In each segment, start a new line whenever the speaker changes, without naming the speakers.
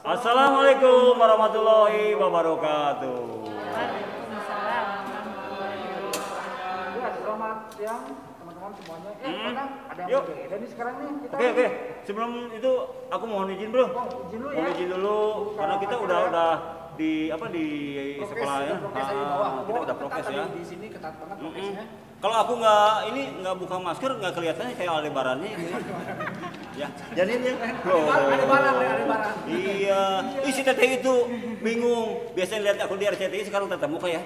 Assalamualaikum warahmatullahi wabarakatuh.
Waalaikumsalam.
Ya, selamat siang teman-teman semuanya. Padang ada yang
Yuk.
berbeda nih sekarang nih. Kita
Oke. Sebelum itu aku mohon izin, Bro.
izin dulu ya.
Mohon izin dulu karena kita udah di
Prokes,
sekolah ya.
prokes aja di bawah.
Kita udah
Ketat
prokes
tadi
ya.
Di sini ketat banget prokesnya.
Kalau aku nggak buka masker nggak kelihatannya kayak Aldebarannya gitu ya. Ya, jadi ya.
Ada barang.
Iya. Ih, si Teteh itu bingung. Biasanya lihat aku di RCTI sekarang tetap muka ya.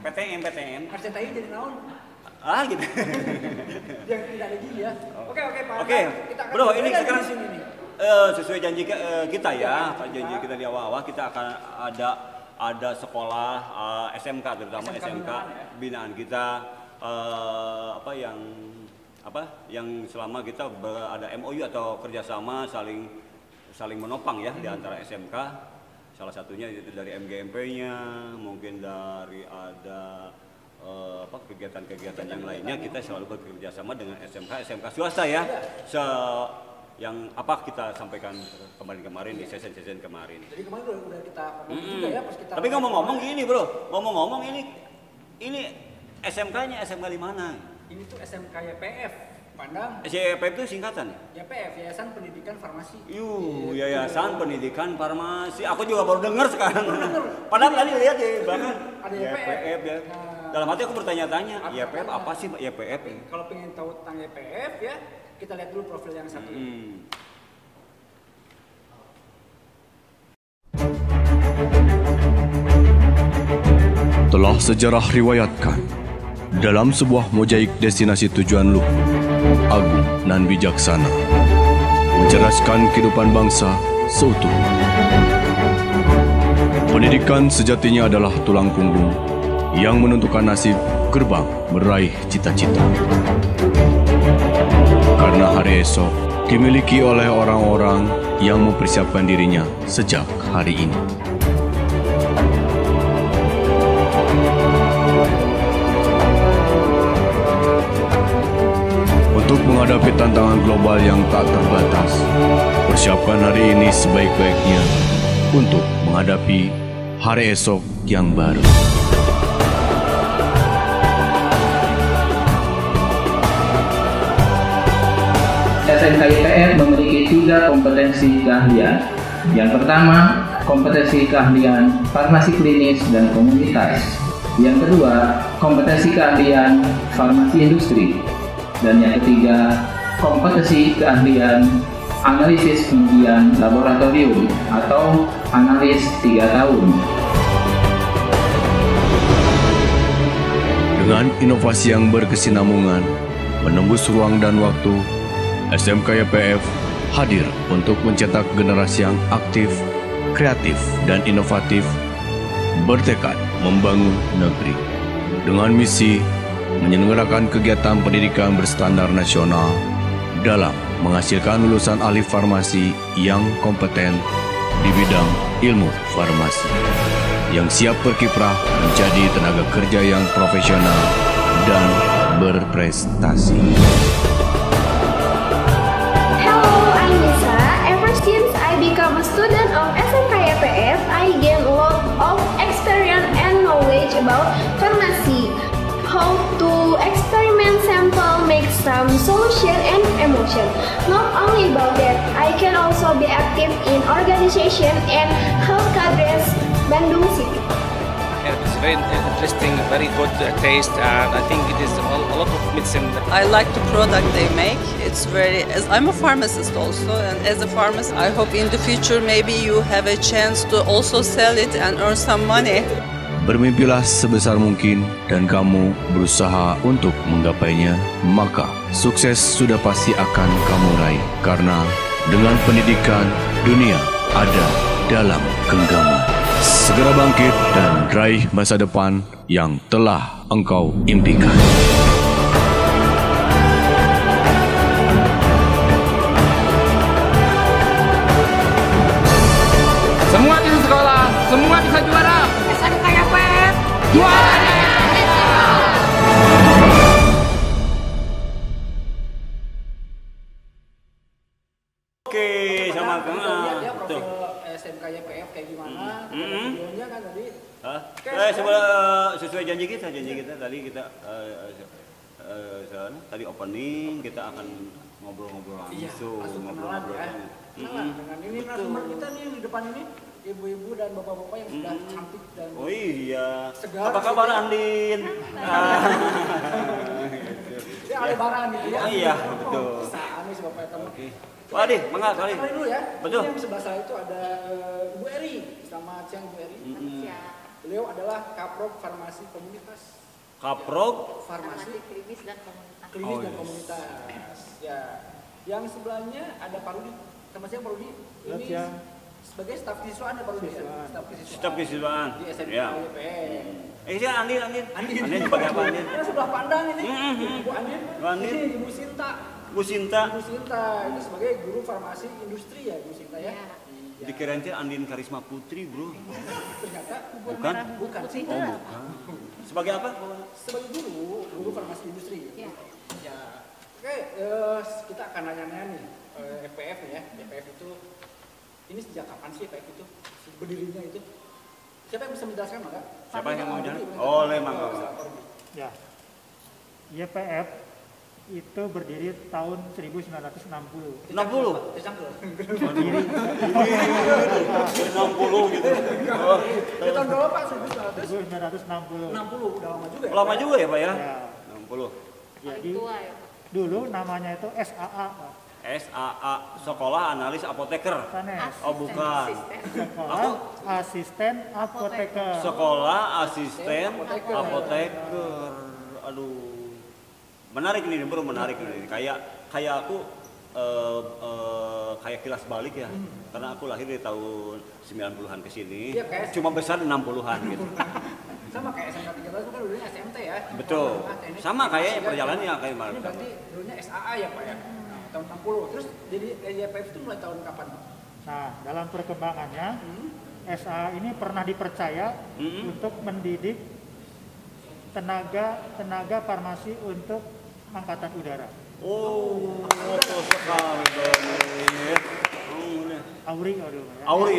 PTM.
RCTI jadi naon?
Gitu.
Yang tidak ada gigi ya. Oke, Pak.
Oke.
Kita akan
Bro, ini
berbeda
sekarang
di sini nih.
sesuai janji kita ya, janji kita di awal kita akan ada sekolah SMK terutama SMK binaan kita yang selama kita ada MOU atau kerjasama saling menopang ya di antara SMK, salah satunya itu dari MGMP-nya, mungkin dari ada kegiatan-kegiatan yang lainnya kita selalu bekerja sama dengan SMK swasta ya. Yang kita sampaikan kemarin di sesi-sesi kemarin.
Jadi kemarin udah kita ngomong juga ya pas kita.
Tapi ngomong-ngomong gini, Bro. Ngomong-ngomong ini SMK-nya SMK di mana?
Ini tuh SMK YPF, Pandang.
YPF itu singkatan ya?
YPF, Yayasan Pendidikan Farmasi.
Yayasan Pendidikan Farmasi. Aku juga baru dengar sekarang. Padahal tadi lihat di belakang
Ada
YPF ya. Dalam hati aku bertanya-tanya, YPF apa sih YPF?
Kalau pengen tahu tentang YPF ya, kita lihat dulu profil yang satu.
Telah sejarah riwayatkan, dalam sebuah mozaik destinasi tujuan luhur, agung dan bijaksana, mencerdaskan kehidupan bangsa seutuhnya. Pendidikan sejatinya adalah tulang punggung yang menentukan nasib gerbang meraih cita-cita. Karena hari esok dimiliki oleh orang-orang yang mempersiapkan dirinya sejak hari ini. Untuk menghadapi tantangan global yang tak terbatas, persiapkan hari ini sebaik-baiknya untuk menghadapi hari esok yang baru.
SMK YPF memiliki 3 kompetensi keahlian. Yang pertama, kompetensi keahlian farmasi klinis dan komunitas. Yang kedua, kompetensi keahlian farmasi industri. Dan yang ketiga, kompetensi keahlian analisis pengujian laboratorium atau analis 3 tahun.
Dengan inovasi yang berkesinambungan, menembus ruang dan waktu, SMK YPF hadir untuk mencetak generasi yang aktif, kreatif, dan inovatif, bertekad membangun negeri. Dengan misi menyelenggarakan kegiatan pendidikan berstandar nasional dalam menghasilkan lulusan ahli farmasi yang kompeten di bidang ilmu farmasi, yang siap berkiprah menjadi tenaga kerja yang profesional dan berprestasi.
Become a student of SMK YPF, I gain a lot of experience and knowledge about pharmacy, how to experiment sample, make some solution and emotion. Not only about that, I can also be active in organization and help cadres Bandung City.
It's very interesting, very good taste, and I think it is a lot of medicine.
I like the product they make. It's very, as I'm a pharmacist also, and as a pharmacist, I hope in the future maybe you have a chance to also sell it and earn some money.
Bermimpilah sebesar mungkin dan kamu berusaha untuk menggapainya, maka sukses sudah pasti akan kamu raih. Karena dengan pendidikan, dunia ada dalam genggaman. Segera bangkit dan raih masa depan yang telah engkau impikan.
Semua bisa sekolah, semua bisa juara.
SMK YPF
Juara!
Oke, sama
Tuh.
tuh.
SMK YPF kayak gimana, videonya kan tadi.
Sesuai janji kita tadi kita tadi opening kita akan ngobrol-ngobrol langsung, ngobrol-ngobrol
ya. Kenalan dengan ini narasumber kita nih di depan ini, ibu-ibu dan bapak-bapak yang sudah cantik dan segar.
Apa kabar Andin?
Ya Aldebaran gitu ya.
Oh iya, betul.
Anis bapak kamu.
Waduh, mangga kali.
Dulu ya.
Betul.
Ini yang sebelah saya itu ada Ibu Eri. Selamat siang Bu Eri. Beliau adalah Kaprok Farmasi Komunitas.
Kaprok
Farmasi
klinis dan komunitas.
Klinis dan komunitas. Ya. Yang sebelahnya ada Pak Rudi. Selamat siang Pak Rudi. Ini sebagai staf kesiswaan ya Pak Rudi.
Staf kesiswaan.
Di SMK YPF.
Andin sebagai apa Andin?
Ini sebelah pandang ini. Ibu Andin. Ini Ibu Sinta.
Bu Sinta
itu sebagai guru farmasi industri ya Bu Sinta ya.
Dikirain Andin Karisma Putri bro.
Ternyata
bukan.
Bukan.
Sebagai apa?
Sebagai guru farmasi industri. Ya. Oke, kita akan nanya-nanya nih EPF ya. EPF itu ini sejak kapan sih EPF itu berdirinya itu? Siapa yang bisa menjelaskan Mangga?
Siapa yang mau menjelaskan? Mangga.
Ya. YPF itu berdiri tahun 1960.
60?
Berdiri
60 gitu.
Di tahun berapa Pak?
1960.
60, udah lama juga ya?
Lama juga ya Pak ya? 60.
Jadi dulu namanya itu SAA Pak.
SAA, Sekolah Analis Apoteker. Oh bukan.
Sekolah Asisten Apoteker.
Sekolah Asisten Apoteker. Aduh. Menarik nih bro, menarik nih. Kayak aku kayak kilas balik ya. Karena aku lahir di tahun 90-an ke sini. Cuma besar 60-an gitu.
Sama kayak SMK 13 kan dulunya SMT ya.
Betul. Sama kayaknya perjalanannya kayak
Ini berarti dulunya SAA ya Pak ya. Tahun 60. Terus jadi YPF itu mulai tahun kapan Pak?
Nah, dalam perkembangannya SAA ini pernah dipercaya untuk mendidik tenaga farmasi untuk angkatan udara.
Oh, betul sekali.
Auri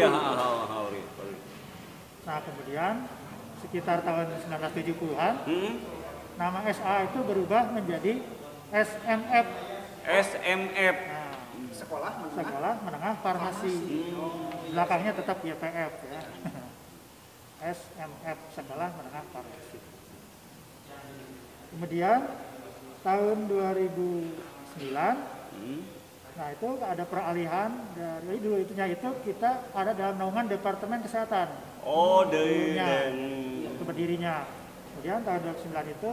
ya. Auri.
Nah, kemudian sekitar tahun 1970-an, nama SA itu berubah menjadi SMF.
SMF.
Nah,
Sekolah
Menengah Farmasi. Belakangnya tetap YPF ya. SMF, Sekolah Menengah Farmasi. Kemudian tahun 2009, nah itu ada peralihan dari dulu itu kita ada dalam naungan Departemen Kesehatan.
Oh,
itu berdirinya. Kemudian tahun 2009 itu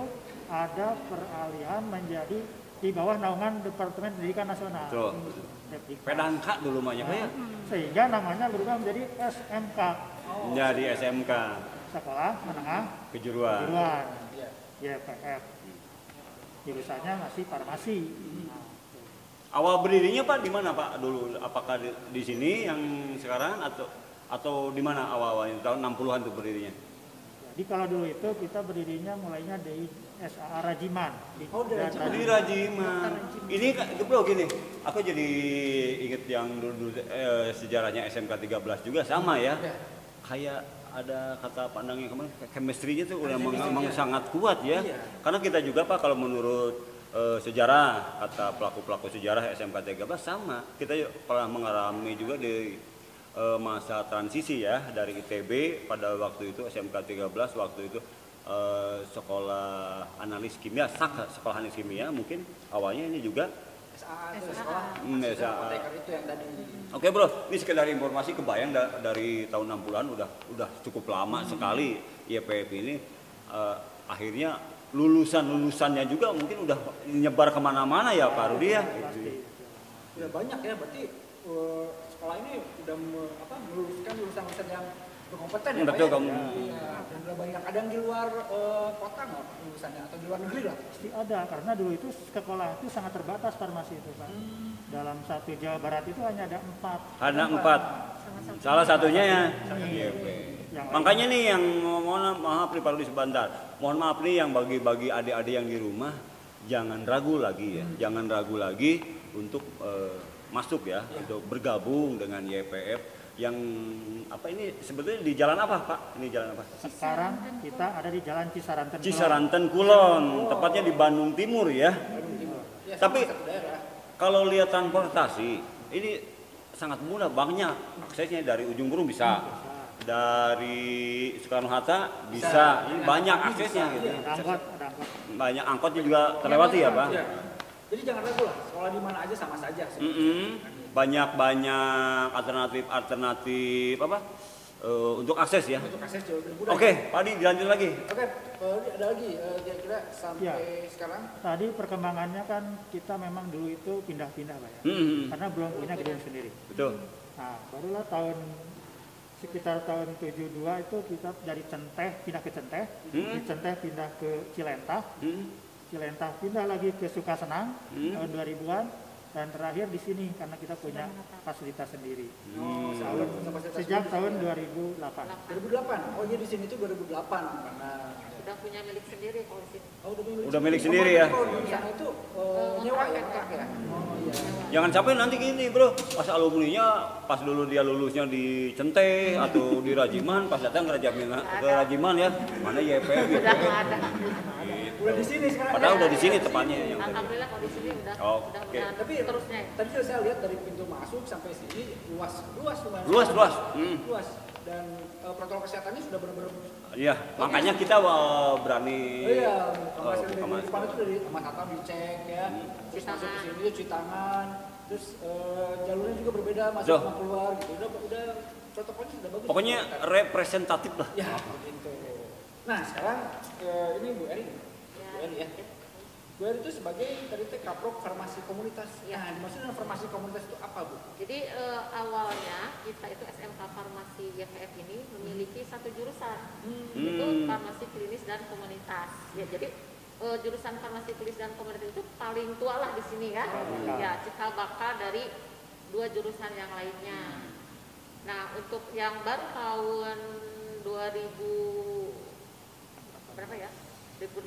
ada peralihan menjadi di bawah naungan Departemen Pendidikan Nasional.
Pedangka dulu banyak ya.
Sehingga namanya berubah menjadi SMK.
Jadi SMK.
Sekolah Menengah
Kejuruan.
YPF. Jurusannya masih farmasi.
Awal berdirinya Pak di mana Pak dulu? Apakah di sini yang sekarang atau di mana awalnya tahun 60-an tuh berdirinya?
Jadi kalau dulu itu kita berdirinya mulainya dari SAA Rajiman.
Di Rajiman. Ini bro gini, aku jadi inget yang dulu sejarahnya SMK 13 juga sama ya. Kayak ada kata pandangnya kemarin, chemistry-nya tuh udah memang sangat kuat ya. Karena kita juga Pak kalau menurut sejarah, kata pelaku-pelaku sejarah SMK 13 sama. Kita pernah mengalami juga di masa transisi ya dari ITB pada waktu itu SMK 13 waktu itu sekolah analis kimia, sekolah analis kimia mungkin awalnya ini juga
SAA. Itu yang tadi.
Oke bro, ini sekedar informasi kebayang dari tahun 60-an udah cukup lama sekali YPF ini akhirnya lulusannya juga mungkin udah nyebar kemana-mana ya Pak Rudi ya.
Udah banyak ya berarti sekolah ini udah meluluskan lulusan yang berkompeten ya
Betul,
Pak ya? Dan udah banyak. Ada yang di luar kota nggak lulusannya atau di luar negeri lah?
Pasti ada, karena dulu itu sekolah itu sangat terbatas farmasi itu Pak. Dalam satu Jawa Barat itu hanya ada 4.
Ada 4. Salah satunya ya. Makanya nih yang mohon maaf nih Pak Rudi sebentar. Mohon maaf nih yang bagi adik-adik yang di rumah jangan ragu lagi ya. Jangan ragu lagi untuk masuk ya, untuk bergabung dengan YPF. yang apa ini sebetulnya di jalan apa Pak? Ini jalan apa?
Sekarang kita ada di Jalan Cisaranten.
Cisaranten Kulon, tepatnya di Bandung Timur ya.
Ya,
Tapi
satu daerah.
kalau lihat transportasi ini sangat mudah, banyak aksesnya dari ujung Burung bisa, dari Soekarno Hatta bisa, ini banyak aksesnya gitu.
Ada angkot.
Banyak angkotnya juga terlewati ya Pak.
Ya. Jadi jangan ragu lah, sekolah di mana aja sama saja.
Banyak alternatif apa untuk akses ya.
Untuk akses jauh lebih mudah.
Oke, Pak Adi dilanjut lagi.
Oke, ada lagi kira-kira sampai sekarang.
Tadi perkembangannya kan kita memang dulu itu pindah-pindah Pak ya. Karena belum punya gedung sendiri.
Betul.
Nah, barulah sekitar tahun 72 itu kita dari Centeh pindah ke Centeh, di Centeh pindah ke Cilentah, Cilentah pindah lagi ke Sukasenang tahun 2000-an, dan terakhir di sini karena kita punya fasilitas sendiri. Sejak tahun 2008.
2008. Oh iya di sini tuh 2008 karena
Udah punya milik sendiri kalau di sini.
Oh,
udah milik sendiri ya.
Di sana itu nyewa ya, kontrak ya. Oh iya.
Jangan sampai nanti gini bro, pas alumninya pas dulu dia lulusnya di Centeh atau di Rajiman, pas datang ke Rajiman ya, mana YPF gitu.
Udah nggak ada.
Udah di sini sekarang.
Padahal udah di sini tepatnya yang
Alhamdulillah kalau di sini udah
Oke.
Tapi
terusnya.
tadi saya lihat dari pintu masuk sampai sini luas. Luas. Dan protokol kesehatannya sudah benar-benar.
Iya, makanya kita berani.
Iya,
buka masker.
depan itu dari Mas Hatta dicek ya. Terus masuk ke sini cuci tangan. Terus jalurnya juga berbeda, masuk sama keluar gitu. Udah protokolnya sudah bagus.
Pokoknya representatif lah.
Ya, begitu. Nah, sekarang ini Bu Eri. Bu Eri ya. Bu Eri itu sebagai tadi Kaprok Farmasi Komunitas. Nah, dimaksud dengan farmasi komunitas itu apa, Bu?
Jadi awalnya kita itu SMK Farmasi YPF ini memiliki satu jurusan, itu farmasi klinis dan komunitas. Ya, jadi jurusan farmasi klinis dan komunitas itu paling tua lah di sini ya. Ya, cikal bakal dari dua jurusan yang lainnya. Nah, untuk yang baru tahun 2000 berapa ya? 2018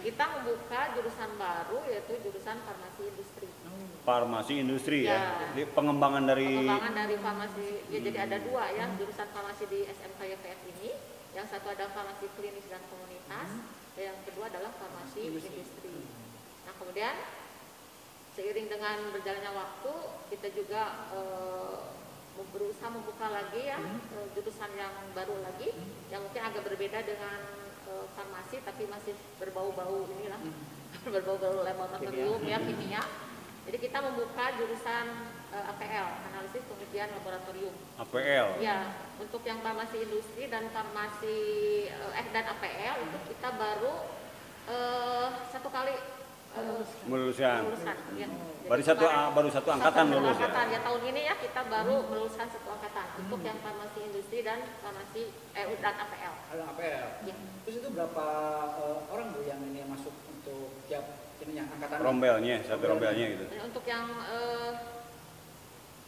kita membuka jurusan baru yaitu jurusan farmasi industri.
Farmasi industri ya. Jadi pengembangan dari
farmasi ya, jadi ada dua ya jurusan farmasi di SMK YPF ini. Yang satu ada farmasi klinis dan komunitas, dan yang kedua adalah farmasi industri. Nah, kemudian seiring dengan berjalannya waktu kita juga berusaha membuka lagi ya jurusan yang baru lagi yang mungkin agak berbeda dengan farmasi tapi masih berbau-bau inilah berbau-bau laboratorium ya kimia. Jadi kita membuka jurusan APL, analisis pengujian laboratorium.
APL.
Ya, untuk yang farmasi industri dan farmasi dan APL itu kita baru satu kali
meluluskan.
Ya.
Baru satu angkatan lulus ya.
Ya tahun ini ya kita baru meluluskan satu angkatan untuk yang farmasi industri dan farmasi dan APL.
Ada APL. Ya. Terus itu berapa orang Bu yang ini masuk untuk tiap ininya angkatan?
Rombelnya, satu rombelnya gitu.
Untuk yang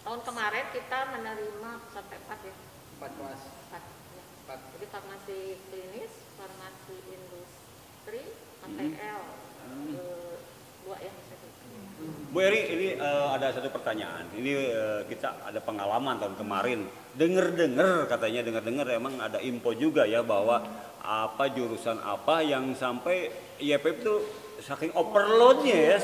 tahun kemarin kita menerima sampai 4 ya.
4 kelas.
4. Ya. 4. Jadi farmasi klinis, farmasi industri, APL. 2 ya.
Bu Eri, ini ada satu pertanyaan. Ini kita ada pengalaman tahun kemarin. Dengar emang ada info juga ya bahwa apa jurusan apa yang sampai YPF itu saking overloadnya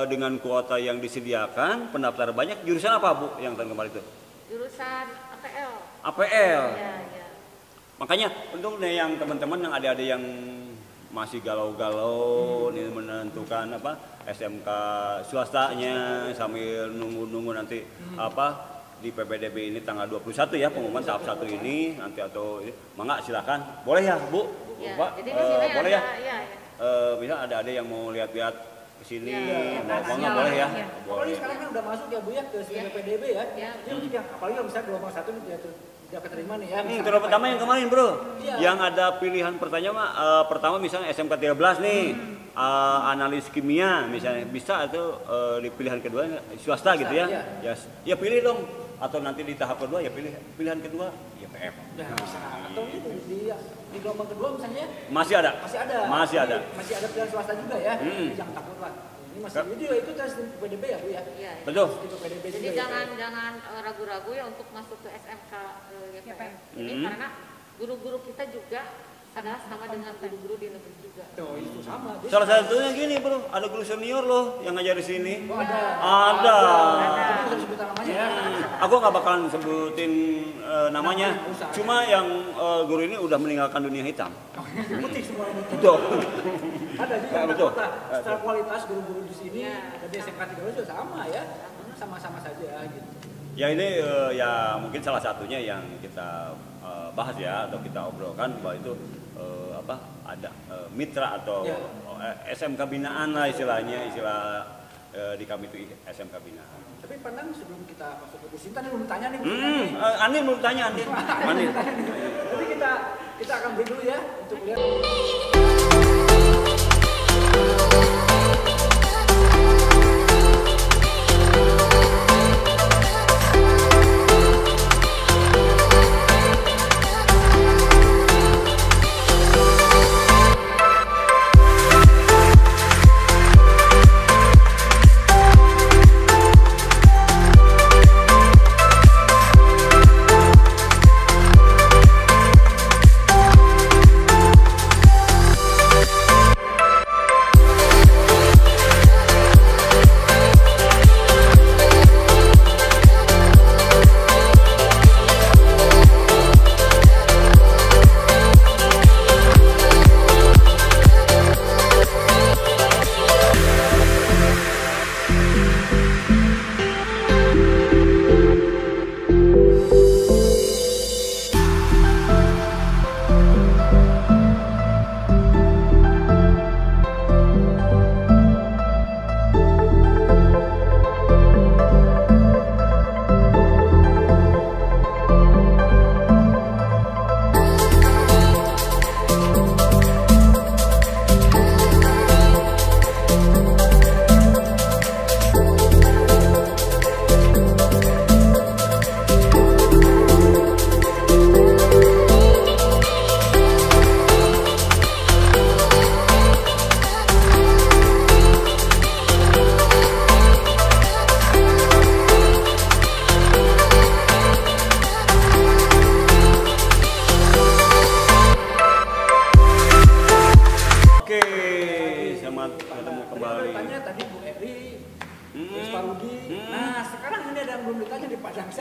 dengan kuota yang disediakan pendaftar banyak. Jurusan apa Bu yang tahun kemarin itu?
Jurusan APL.
APL.
Ya.
Makanya untuk yang teman-teman yang adik-adik yang masih galau-galau nih menentukan apa SMK swastanya sambil nunggu nanti apa di PPDB ini tanggal 21 ya pengumuman tahap 1 ini nanti atau mangga silakan boleh ya Bu
ya,
Pak
jadi di sini
boleh
ada,
ya, bisa ada yang mau lihat-lihat kesini
mau
boleh ya
boleh. Sekarang kan udah masuk ya Bu ya ke PPDB ya. Jadi apalagi kalau misalnya gelombang 1 dia keterima nih ya.
Terus pertama yang kemarin bro, yang ada pilihan pertanyaan pertama misalnya SMK 13 nih, analis kimia misalnya bisa atau di pilihan kedua swasta gitu ya. Ya pilih dong atau nanti di tahap kedua ya pilihan kedua YPF.
Nah, bisa. Atau ini di gelombang kedua misalnya
Masih ada
pilihan swasta juga ya. Jangan takut lah. Ini masih itu tes PDB ya Bu ya.
Iya.
Betul.
Jadi jangan ragu-ragu ya untuk masuk ke SMK YPF ini karena guru-guru kita juga adalah sama dengan guru-guru di negeri juga.
Oh, itu sama.
Salah satunya gini bro, ada guru senior loh yang ngajar di sini.
Oh, ada.
Ada.
Sebut namanya ya.
Aku nggak bakalan sebutin namanya. Cuma yang guru ini udah meninggalkan dunia hitam.
Putih semua ini.
Betul.
Ada juga.
Betul.
Secara kualitas guru-guru di sini dari SMK 3 juga sama ya. Sama-sama saja gitu.
Ya ini ya mungkin salah satunya yang kita bahas ya atau kita obrolkan bahwa itu ada mitra atau SMK binaan lah istilah di kami itu SMK binaan.
Tapi pandang sebelum kita masuk ke Bu Sinta nih belum tanya nih.
Andin belum tanya Andin.
Jadi kita akan break dulu ya untuk lihat.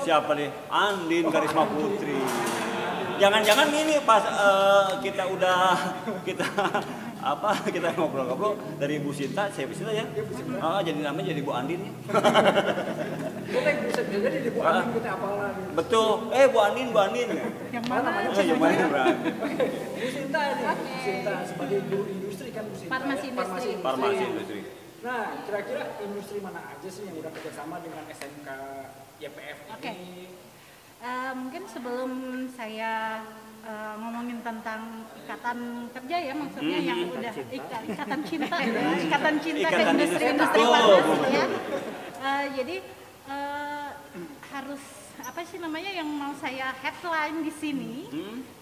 Siapa nih? Andin Karisma Putri. Jangan-jangan ini pas kita ngobrol-ngobrol dari Bu Sinta, saya bisa ya. Jadi namanya jadi Bu Andin ya.
Kita bisa jadi di Bu Andin kita apalah.
Betul. Bu Andin.
Yang mana namanya?
Yang mana?
Bu Sinta ini. Bu Sinta sebagai guru industri kan Bu Sinta.
Farmasi
industri.
Nah, kira-kira industri mana aja sih yang udah kerjasama dengan SMK YPF ini?
Mungkin sebelum saya ngomongin tentang ikatan kerja ya, maksudnya yang udah ikatan cinta ya, ikatan cinta ke industri-industri farmasi ya. Jadi harus apa sih namanya yang mau saya headline di sini,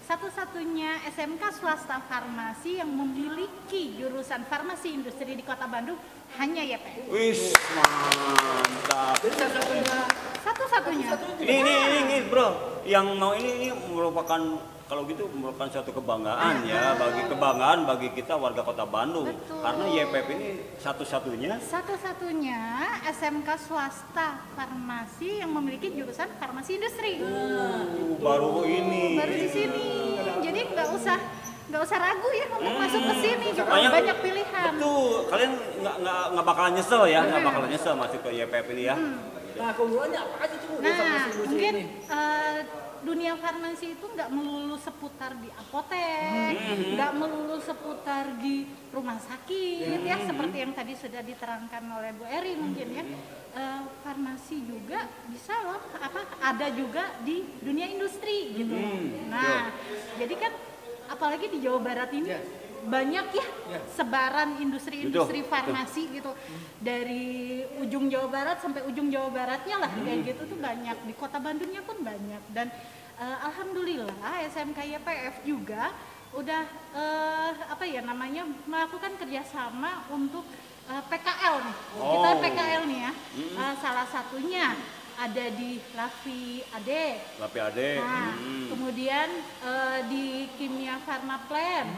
satu-satunya SMK swasta farmasi yang memiliki jurusan farmasi industri di Kota Bandung hanya YPF.
Wis, mantap.
Jadi
satu-satunya.
Ini bro, yang mau ini merupakan kalau gitu merupakan suatu kebanggaan ya, bagi kita warga Kota Bandung.
Betul.
Karena YPF ini satu-satunya SMK
swasta farmasi yang memiliki jurusan farmasi industri.
Baru
di sini. Jadi nggak usah ragu ya untuk masuk ke sini, banyak pilihan.
Betul, kalian nggak bakalan nyesel ya, nggak bakalan nyesel masuk ke YPF ini ya.
Nah, keunggulannya apa aja tuh?
Mungkin dunia farmasi itu nggak melulu seputar di apotek, nggak melulu seputar di rumah sakit ya, seperti yang tadi sudah diterangkan oleh Bu Eri mungkin ya. Farmasi juga bisa loh, ada juga di dunia industri gitu. Nah, jadi kan apalagi di Jawa Barat ini banyak ya sebaran industri-industri farmasi gitu dari ujung Jawa Barat sampai ujung Jawa Baratnya lah kayak gitu tuh banyak, di Kota Bandungnya pun banyak. Dan alhamdulillah SMK YPF juga udah melakukan kerjasama untuk PKL nih. Kita PKL nih ya. Salah satunya ada di Lavi Ade. Nah, kemudian di Kimia Pharma Plant.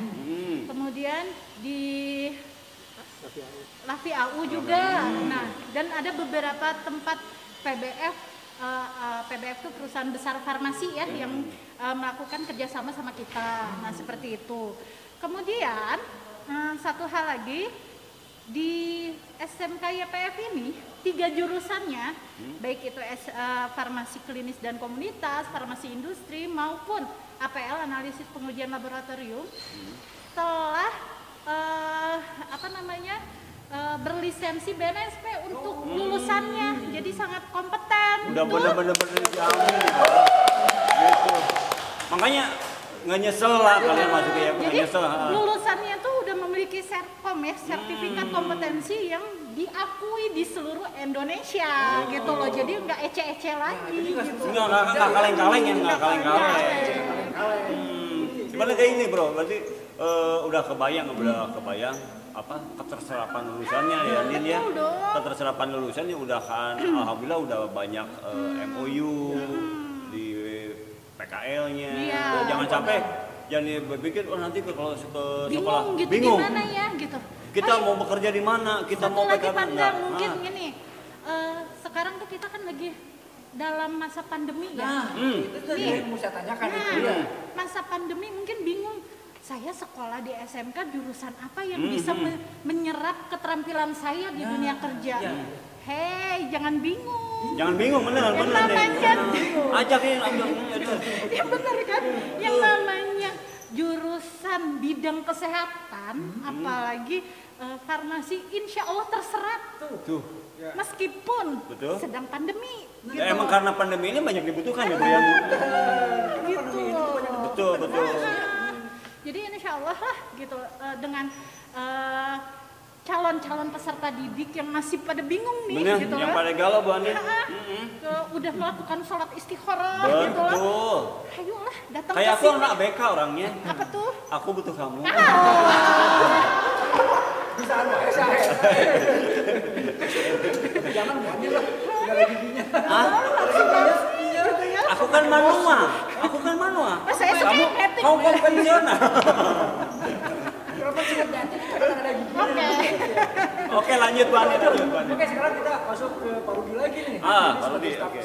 Kemudian di Lavi AU juga. Nah, dan ada beberapa tempat PBF. PBF itu perusahaan besar farmasi ya yang melakukan kerjasama sama kita. Nah, seperti itu. Kemudian satu hal lagi, di SMK YPF ini 3 jurusannya, baik itu farmasi klinis dan komunitas, farmasi industri maupun APL analisis pengujian laboratorium telah berlisensi BNSP untuk lulusannya, jadi sangat kompeten.
Udah bener-bener dijamin gitu. Makanya nggak nyesel lah kalian masuk ya, nggak nyesel.
Lulusannya tuh udah memiliki serkom ya, sertifikat kompetensi yang diakui di seluruh Indonesia gitu loh. Jadi nggak ece-ece lagi gitu.
Nggak kaleng-kaleng ya, nggak kaleng-kaleng. Sebenarnya kayak ini bro, berarti udah kebayang apa keterserapan lulusannya ya Nin ya. Keterserapan lulusannya udah kan alhamdulillah udah banyak MOU di PKL-nya. Jangan sampai jangan berpikir nanti kalau ke sekolah bingung
gimana ya gitu.
Kita mau bekerja di mana? Kita mau
PKL enggak. Mungkin gini. Sekarang tuh kita kan lagi dalam masa pandemi ya.
Itu yang mau saya tanyakan itu ya.
Masa pandemi mungkin bingung. Saya sekolah di SMK jurusan apa yang bisa menyerap keterampilan saya di dunia kerja. Hei, jangan bingung.
Jangan bingung, beneran ajakin.
Ya bener kan? Yang namanya jurusan bidang kesehatan, apalagi farmasi, insya Allah terserap tuh. Meskipun sedang pandemi.
Gitu. Emang karena pandemi ini banyak dibutuhkan ya,
gitu.
Betul.
Jadi insya Allah lah gitu dengan calon-calon peserta didik yang masih pada bingung nih.
Bener,
gitu
yang pada galau Bu Andi.
Udah melakukan sholat istikharah gitu loh. Ayolah datang
kayak
ke sini.
aku anak BK orangnya.
Apa tuh?
Aku butuh kamu.
Bisa jangan Bu Andi lah. Enggak ada giginya.
Aku kan manual.
Saya
kamu konvensional. Oke, lanjut Bu Andi.
Oke, sekarang kita masuk ke Pak Rudi lagi nih.
Pak Rudi, oke.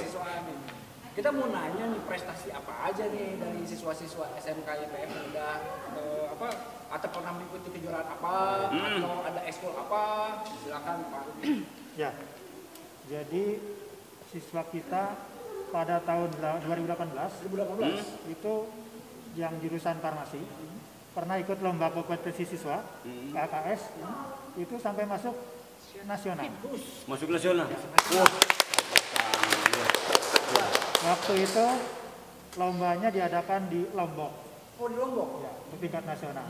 Kita mau nanya nih prestasi apa aja nih dari siswa-siswa SMK YPF yang udah atau pernah mengikuti kejuaraan apa atau ada ekskul apa? Silakan Pak Rudi.
Ya. Jadi siswa kita pada tahun 2018 itu yang jurusan farmasi pernah ikut lomba kompetisi siswa KKS itu sampai masuk nasional.
Masuk nasional.
Waktu itu lombanya diadakan di Lombok.
Oh, di Lombok
ya, di tingkat nasional.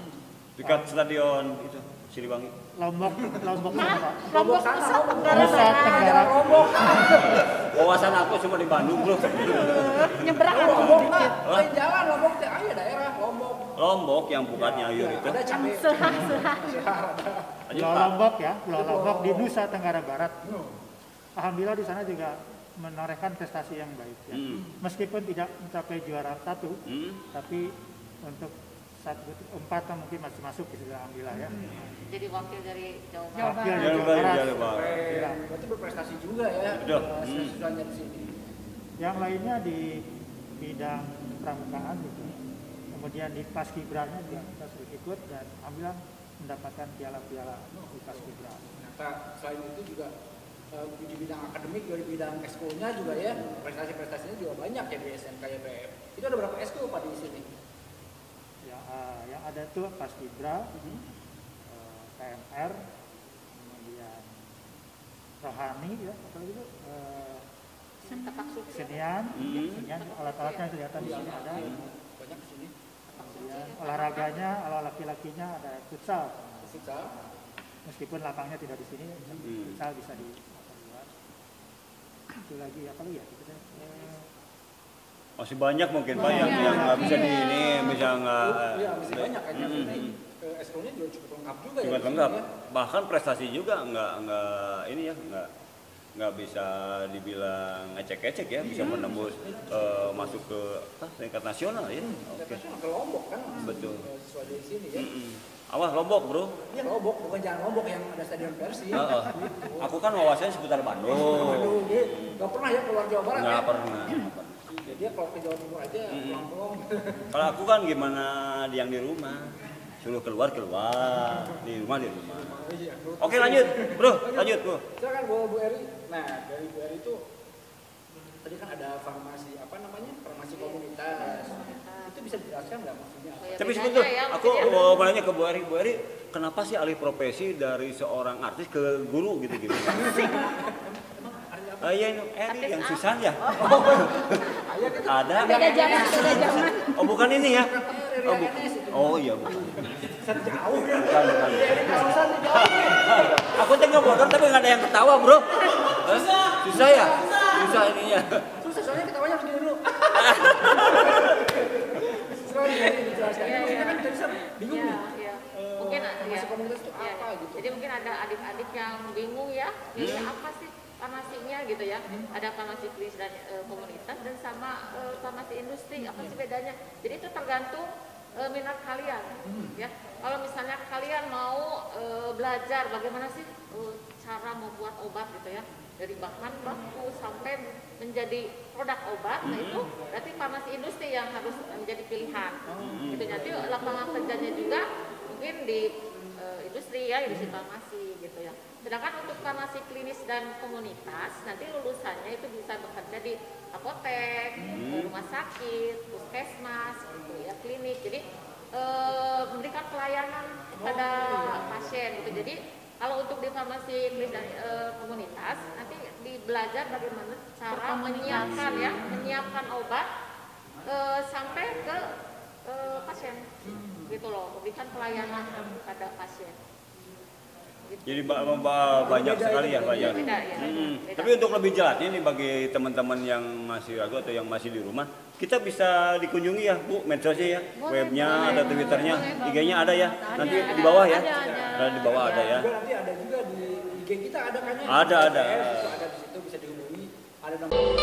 Tingkat stadion itu Siliwangi.
Lombok
Lombok Nusa
Tenggara.
Lombok.
Wawasan aku cuma di Bandung bro.
Nyebrang
Lombok dikit. Lain jalan Lombok teh aya daerah Lombok.
Lombok yang bukan Nyayur itu.
Ada cabe.
Lombok ya, Lombok di Nusa Tenggara Barat. Alhamdulillah di sana juga menorehkan prestasi yang baik ya. Meskipun tidak mencapai juara 1, tapi untuk 4 mungkin masih masuk gitu alhamdulillah ya.
Jadi wakil dari Jawa
Barat.
Berarti berprestasi juga ya. Siswanya di sini.
Yang lainnya di bidang pramukaan gitu. Kemudian di Paskibranya juga kita sudah ikut dan alhamdulillah mendapatkan piala-piala di Paskibra.
Ternyata selain itu juga di bidang akademik, di bidang ekskulnya juga ya, prestasi-prestasinya juga banyak ya di SMK YPF. Itu ada berapa ekskul Pak di sini?
Ya, yang ada tuh Paskibra, KMR, kemudian Rohani ya, apalagi itu senian, alat-alatnya kelihatan di sini ada.
Banyak di sini.
Kemudian olahraganya, kalau laki-lakinya ada futsal. Meskipun lapangnya tidak di sini, futsal bisa di luar. Itu lagi apa lagi ya?
Masih banyak mungkin Pak yang nggak bisa di ini, bisa nggak.
Iya, masih banyak kan. Eskulnya juga cukup lengkap juga.
Cukup lengkap. Bahkan prestasi juga nggak ini ya nggak bisa dibilang ngecek-ngecek ya, bisa menembus masuk ke tingkat nasional ya.
Oke. Ke Lombok kan.
Betul.
Sesuai dari sini ya.
Awas Lombok bro.
Iya Lombok, bukan jangan Lombok yang ada stadion Persib.
Aku kan wawasannya seputar Bandung.
Aduh, dia nggak pernah ya keluar Jawa Barat.
Nggak pernah.
Dia kalau ke Jawa Timur aja pulang-pulang.
Kalau aku kan gimana yang di rumah, suruh keluar di rumah. Oke lanjut bro.
Silakan Bu Eri. Nah dari Bu Eri itu tadi kan ada farmasi farmasi komunitas. Itu bisa dijelaskan nggak maksudnya?
Tapi sebentar, aku mau nanya ke Bu Eri, kenapa sih alih profesi dari seorang artis ke guru gitu? Iya ini Eri yang Susan ya? Ada.
Beda zaman.
Oh bukan ini ya? Oh iya bukan.
Jauh ya.
Bukan. Aku tengah bodoh tapi nggak ada yang ketawa bro. Susah ya? Susah ininya.
Susah soalnya ketawanya harus gini dulu.
Iya.
Bingung nih.
Mungkin
farmasi komunitas itu apa gitu.
Jadi mungkin ada adik-adik yang bingung ya, ini apa sih farmasinya gitu ya. Ada farmasi klinis dan komunitas dan sama farmasi industri, apa sih bedanya? Jadi itu tergantung minat kalian ya. Kalau misalnya kalian mau belajar bagaimana sih cara membuat obat gitu ya, dari bahan baku sampai menjadi produk obat, nah itu berarti farmasi industri yang harus menjadi pilihan. Gitu. Nanti lapangan kerjanya juga mungkin di industri ya, industri farmasi gitu ya. Sedangkan untuk farmasi klinis dan komunitas, nanti lulusannya itu bisa bekerja di apotek, rumah sakit, puskesmas, gitu ya, klinik. Jadi memberikan pelayanan kepada pasien gitu. Jadi kalau untuk di farmasi klinis dan komunitas, nanti belajar bagaimana cara menyiapkan obat sampai ke pasien, gitu loh, memberikan pelayanan kepada pasien. Gitu.
Jadi banyak sekali ya banyak.
Beda.
Tapi untuk lebih jelasnya nih bagi teman-teman yang masih ragu atau yang masih di rumah, kita bisa dikunjungi ya Bu, medsosnya ya, webnya ada Twitternya, IG-nya ada ya, nanti di bawah ya, ada di bawah ada ya.
Nanti ada juga di IG kita ada kan ya.
Ada.
Ada di situ bisa dihubungi. Ada nomor.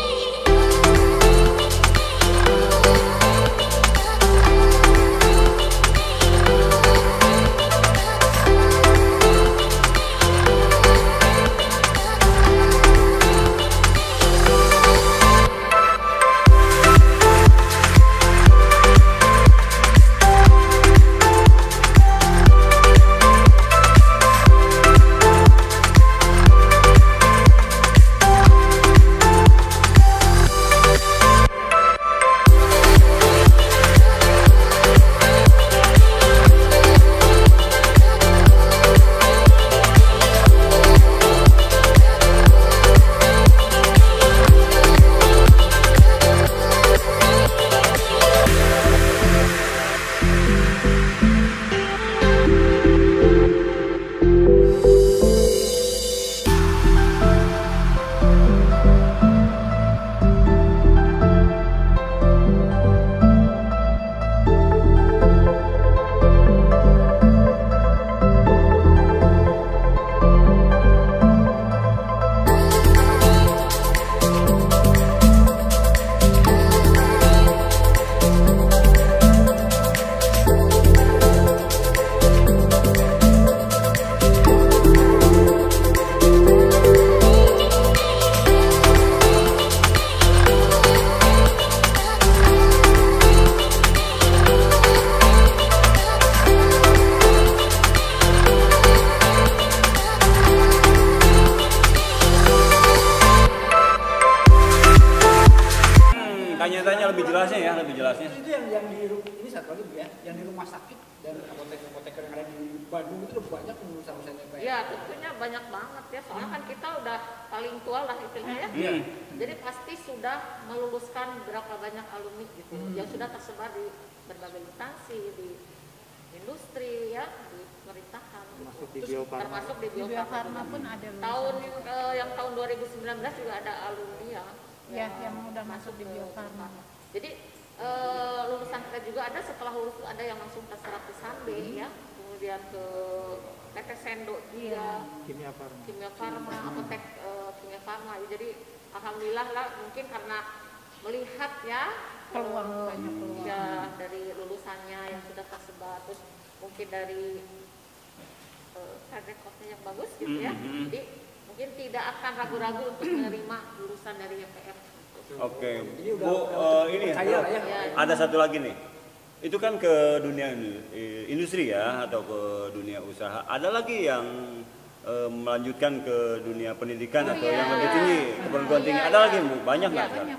Tanya-tanya lebih jelasnya ya, lebih jelasnya.
Itu yang di ini satu lagi Bu ya, yang di rumah sakit dan apoteker yang ada di Bandung itu udah banyak lulusan EPF.
Ya tentunya banyak banget ya, soalnya kan kita udah paling tua lah istilahnya ya. Jadi pasti sudah meluluskan berapa banyak alumni gitu, yang sudah tersebar di berbagai instansi, di industri ya, di pemerintahan.
Termasuk di Bio Farma.
Termasuk di Bio Farma
pun ada
tahun 2019 juga ada alumni ya.
Yang udah masuk di Bio Farma.
Jadi lulusan kita juga ada, setelah lulus ada yang langsung terserap ke Sanbe ya, kemudian ke PT Sendo juga,
Kimia Farma,
apotek Kimia Farma. Jadi alhamdulillah lah, mungkin karena melihat ya
peluang
ya dari lulusannya yang sudah tersebar, terus mungkin dari rekodnya yang bagus gitu ya. Jadi mungkin tidak akan ragu-ragu untuk menerima lulusan dari YPF.
Oke, Bu, ini ada satu lagi nih. Itu kan ke dunia industri ya, atau ke dunia usaha. Ada lagi yang melanjutkan ke dunia pendidikan atau yang lebih tinggi, ke perguruan tinggi. Ada lagi, Bu? Banyak nggak?
Banyak.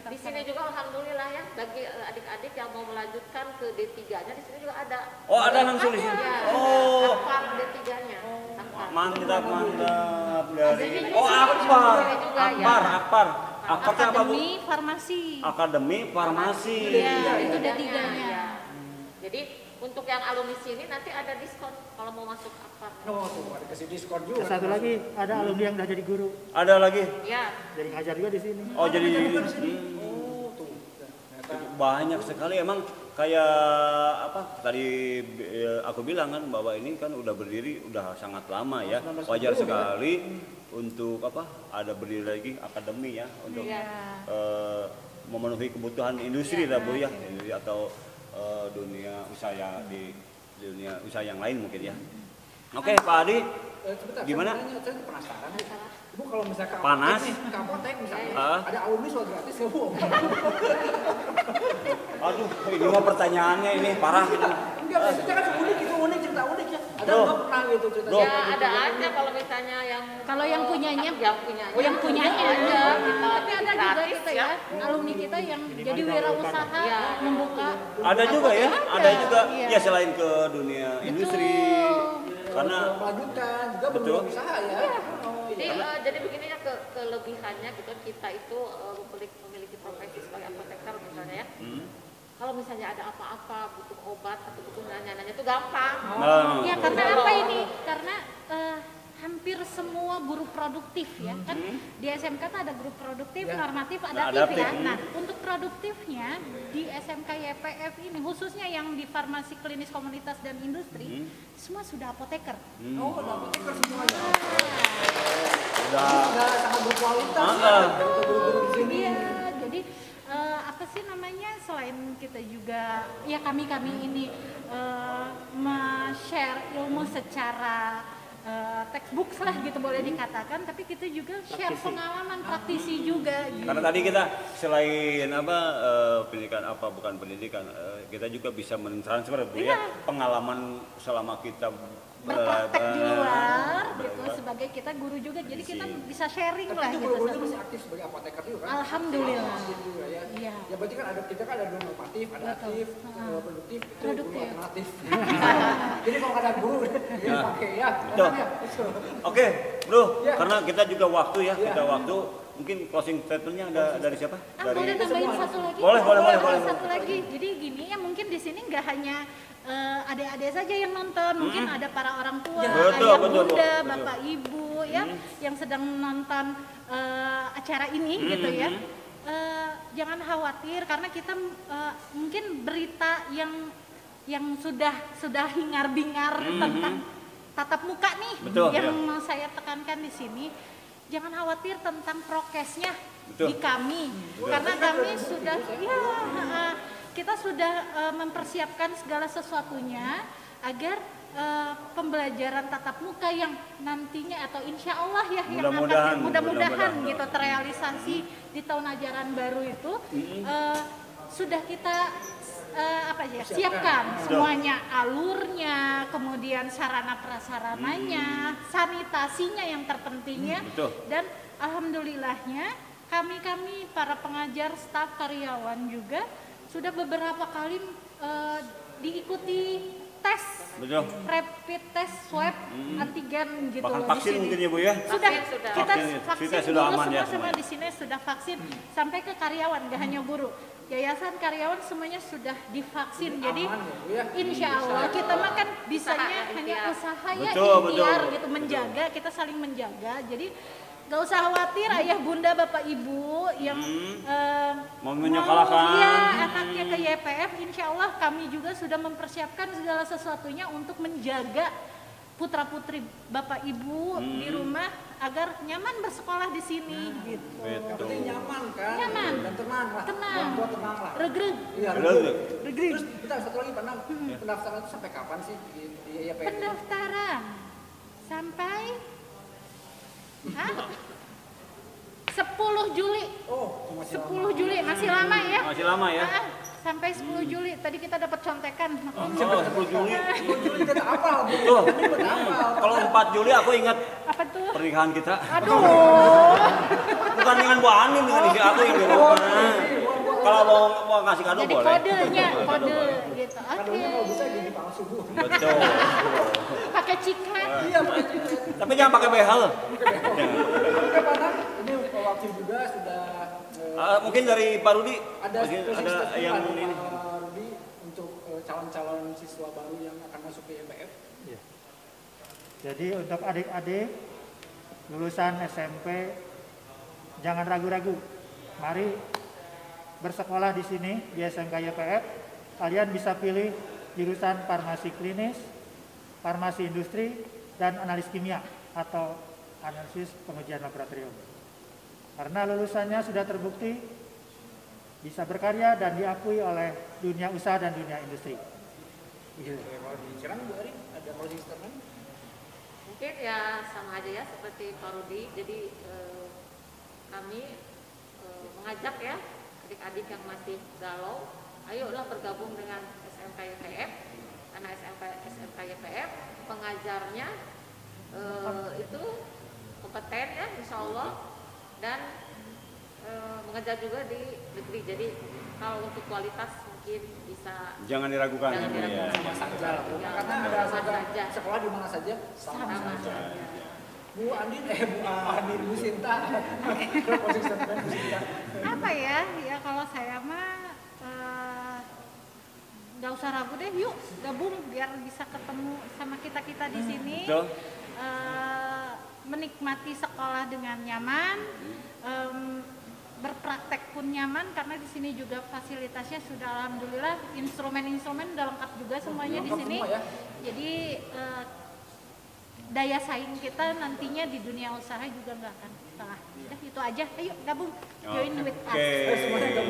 Di sini juga alhamdulillah ya, bagi adik-adik yang mau melanjutkan ke D3-nya di sini juga ada.
Oh, ada langsung di sini.
Oh, Akpar D3-nya.
Mantap dari. Oh, Akpar.
Akademi Farmasi.
Akademi Farmasi.
Iya, itu D3-nya.
Jadi untuk yang alumni sini nanti ada diskon kalau mau masuk Akpar.
Oh, tuh ada kasih diskon juga.
Satu lagi, ada alumni yang udah jadi guru.
Ada lagi?
Iya.
Jadi ngajar juga di sini.
Oh, jadi
Oh, tuh.
Banyak sekali emang. Kayak apa tadi aku bilang kan, bahwa ini kan udah berdiri udah sangat lama ya, wajar sekali untuk apa ada berdiri lagi akademi ya untuk memenuhi kebutuhan industri lah Bu ya, atau dunia usaha di dunia usaha yang lain mungkin ya. Oke, Pak Adi, gimana?
Saya penasaran nih. Ibu kalau misalkan
panas,
apotek misalnya, ada alumni soal gratis ya Bu?
Aduh, ini mah pertanyaannya ini parah gitu.
Enggak, maksudnya kan unik cerita unik ya. Ada nggak pernah gitu cerita?
Ya ada aja kalau misalnya yang
punyanya,
yang punyanya
aja. Tapi ada juga kita ya, alumni kita yang jadi wirausaha membuka.
Ada juga ya, ada juga ya selain ke dunia industri. Karena
melanjutkan juga berusaha ya.
Jadi begini ya, kelebihannya gitu, kita itu memiliki profesi sebagai apoteker misalnya ya. Kalau misalnya ada apa-apa, butuh obat atau butuh nanya-nanya itu gampang.
Ya karena apa ini? Karena hampir semua guru produktif ya kan, di SMK tuh ada guru produktif, normatif, adaptif ya. Nah untuk produktifnya di SMK YPF ini khususnya yang di farmasi klinis komunitas dan industri semua sudah apoteker.
Oh, udah apoteker semuanya.
Udah
sangat berkualitas untuk guru-guru di sini.
Iya, jadi apa sih namanya, selain kita juga ya kami ini share ilmu secara textbook lah gitu boleh dikatakan, tapi kita juga share pengalaman praktisi juga gitu.
Karena tadi kita selain pendidikan kita juga bisa mentransfer Bu ya pengalaman selama kita
berpraktek di luar gitu, sebagai kita guru juga, jadi kita bisa sharing lah gitu.
Tapi guru masih aktif sebagai apoteker juga kan?
Alhamdulillah.
Juga ya.
Iya.
Ya berarti kan kita kan ada guru normatif, ada aktif, produktif, itu guru alternatif. Jadi kalau ada guru dipakai ya.
Oke, Bro, karena kita juga waktu ya, mungkin closing statement-nya ada dari siapa?
Boleh tambahin satu lagi?
Boleh.
Satu lagi. Jadi gini ya, mungkin di sini nggak hanya adik-adik saja yang nonton, mungkin ada para orang tua, ayah, bunda, bapak, ibu ya, yang sedang nonton acara ini gitu ya. Jangan khawatir karena kita mungkin berita yang sudah hingar-bingar tentang tatap muka nih, yang mau saya tekankan di sini. Jangan khawatir tentang prokesnya di kami, karena kami sudah kita sudah mempersiapkan segala sesuatunya agar pembelajaran tatap muka yang nantinya atau insya Allah ya mudah-mudahan gitu terrealisasi di tahun ajaran baru itu sudah kita siapkan semuanya, alurnya, kemudian sarana prasarananya, sanitasinya yang terpentingnya, dan alhamdulillahnya kami para pengajar, staf, karyawan juga sudah beberapa kali diikuti tes,
Betul.
rapid test swab antigen gitu
Bahkan
loh di
vaksin
sini.
mungkin ya Bu ya?
Sudah,
Sudah.
kita
Vaksin
vaksin
sudah
guru
aman ya
semua
semuanya.
di sini sudah vaksin sampai ke karyawan, gak hanya guru. Yayasan karyawan semuanya sudah divaksin. Jadi insya Allah kita makan bisanya hanya usaha ya ikhtiar gitu, menjaga, kita saling menjaga. Jadi gak usah khawatir ayah bunda bapak ibu yang
mau menyekolahkan
ya, anaknya ke YPF, insya Allah kami juga sudah mempersiapkan segala sesuatunya untuk menjaga putra putri bapak ibu di rumah agar nyaman bersekolah di sini gitu.
Betul. Nyaman kan?
Nyaman.
Dan tenang lah.
Tenang.
Tenang lah.
Regreg.
Iya,
regreg.
Terus kita satu lagi Pak Nam, pendaftaran itu sampai kapan sih di YPF?
Pendaftaran sampai 10 Juli.
Oh, masih
10 Juli masih lama ya?
Masih lama ya?
Sampai 10 Juli. Tadi kita dapat contekan.
10 Juli.
10 Juli kita apa?
Tuh. Kalau 4 Juli aku ingat
apa tuh?
Pernikahan kita.
Aduh.
Bukan dengan Bu Anin, dengan istri aku yang di rumah. Kalau mau ngasih kado
jadi
boleh.
Jadi kode gitu. Oke.
Kalau bisa gini palsu Bu.
Betul.
Pakai ciklet.
Iya, pakai ciklet.
Tapi jangan pakai behel.
Oke Pak Nam, ini wakil juga sudah
mungkin dari Pak Rudi
ada
yang ini
Pak Rudi untuk calon-calon siswa baru yang akan masuk ke YPF.
Ya. Jadi untuk adik-adik lulusan SMP jangan ragu-ragu. Mari bersekolah di sini di SMK YPF. Kalian bisa pilih jurusan farmasi klinis, farmasi industri, dan analis kimia atau analisis pengujian laboratorium. Karena lulusannya sudah terbukti bisa berkarya dan diakui oleh dunia usaha dan dunia industri.
Kalau dicerang Bu Ari, ada closing statement?
Mungkin ya sama aja ya seperti Pak Rudi. Jadi kami mengajak ya adik-adik yang masih galau, ayolah bergabung dengan SMK YPF. Karena SMK YPF pengajarnya itu kompeten ya insya Allah, dan mengajar juga di negeri. Jadi kalau untuk kualitas mungkin bisa
jangan diragukan.
Jangan diragukan.
Sama saja lah. Karena ada saja sekolah di mana saja sama saja. Bu Andin, Bu Sinta.
Apa ya? Ya kalau saya mah nggak usah ragu deh, yuk gabung biar bisa ketemu sama kita di sini. Menikmati sekolah dengan nyaman, berpraktek pun nyaman karena di sini juga fasilitasnya sudah alhamdulillah, instrumen-instrumen udah lengkap juga semuanya di sini. Jadi daya saing kita nantinya di dunia usaha juga nggak akan kalah. Itu aja, ayo gabung, join with us.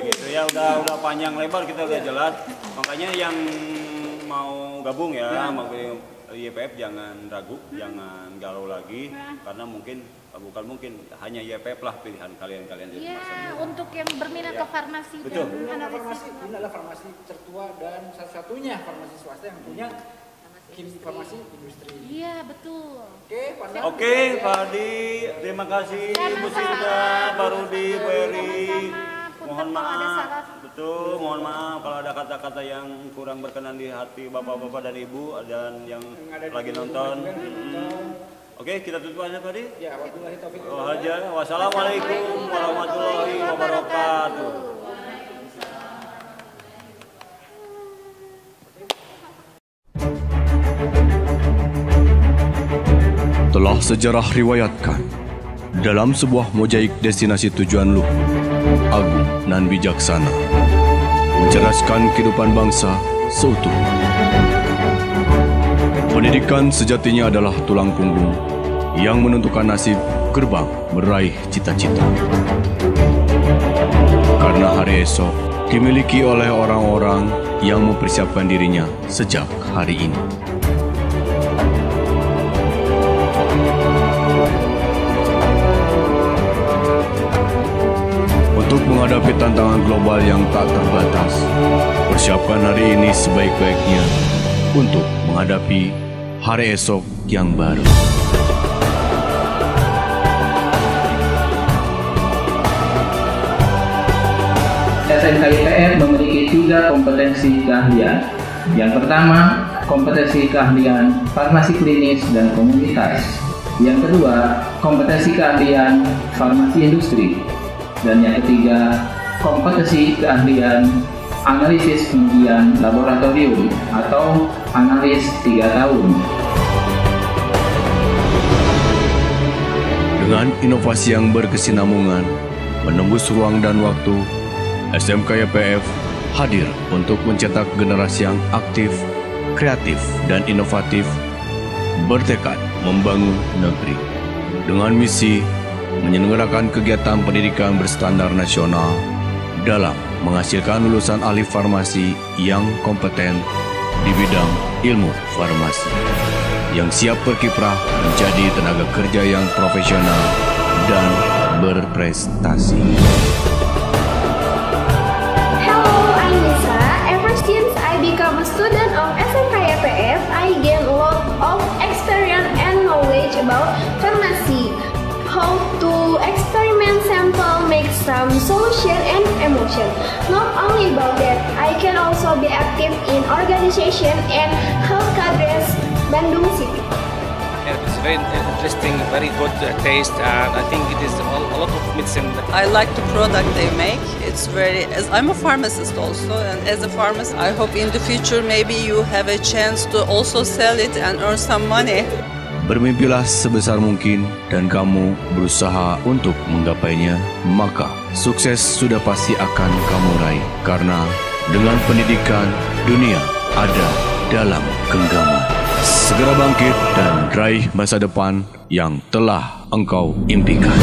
Gitu ya, udah panjang lebar kita udah jelas. Makanya yang mau gabung ya, mau YPF jangan ragu, jangan galau lagi, karena bukan mungkin hanya YPF lah pilihan kalian
Iya, untuk yang berminat ke farmasi dan analisis.
Ini adalah farmasi tertua dan satu-satunya farmasi swasta yang punya farmasi industri.
Iya, betul.
Oke,
Pak Adi, terima kasih Bu Sinta, Pak Rudi, Bu Eri. Mohon maaf, mohon maaf kalau ada kata-kata yang kurang berkenan di hati bapak-bapak dan ibu dan yang lagi nonton. Oke, kita tutup aja Pak Adi.
Ya, wabillahi taufiq.
Wassalamualaikum warahmatullahi wabarakatuh.
Telah sejarah riwayatkan dalam sebuah mozaik destinasi tujuan luhur, agung dan bijaksana, mencerdaskan kehidupan bangsa seutuhnya. Pendidikan sejatinya adalah tulang punggung yang menentukan nasib gerbang meraih cita-cita. Karena hari esok dimiliki oleh orang-orang yang mempersiapkan dirinya sejak hari ini. Untuk menghadapi tantangan global yang tak terbatas, persiapkan hari ini sebaik-baiknya untuk menghadapi hari esok yang baru.
SMK YPF memiliki 3 kompetensi keahlian. Yang pertama, kompetensi keahlian farmasi klinis dan komunitas. Yang kedua, kompetensi keahlian farmasi industri. Dan yang ketiga, kompetensi keahlian analisis pengujian laboratorium atau analis 3 tahun.
Dengan inovasi yang berkesinambungan, menembus ruang dan waktu, SMK YPF hadir untuk mencetak generasi yang aktif, kreatif, dan inovatif, bertekad membangun negeri. Dengan misi menyelenggarakan kegiatan pendidikan berstandar nasional dalam menghasilkan lulusan ahli farmasi yang kompeten di bidang ilmu farmasi, yang siap berkiprah menjadi tenaga kerja yang profesional dan berprestasi.
Hello, I'm Lisa. Ever since I become a student of SMK YPF, I gain a lot of experience and knowledge about pharmacy, how to experiment sample, make some solution and emotion. Not only about that, I can also be active in organization and help cadres Bandung City.
It's very interesting, very good taste, and I think it is a lot of medicine.
I like the product they make. It's very, as I'm a pharmacist also, and as a pharmacist, I hope in the future maybe you have a chance to also sell it and earn some money.
Bermimpilah sebesar mungkin dan kamu berusaha untuk menggapainya, maka sukses sudah pasti akan kamu raih. Karena dengan pendidikan, dunia ada dalam genggaman. Segera bangkit dan raih masa depan yang telah engkau impikan.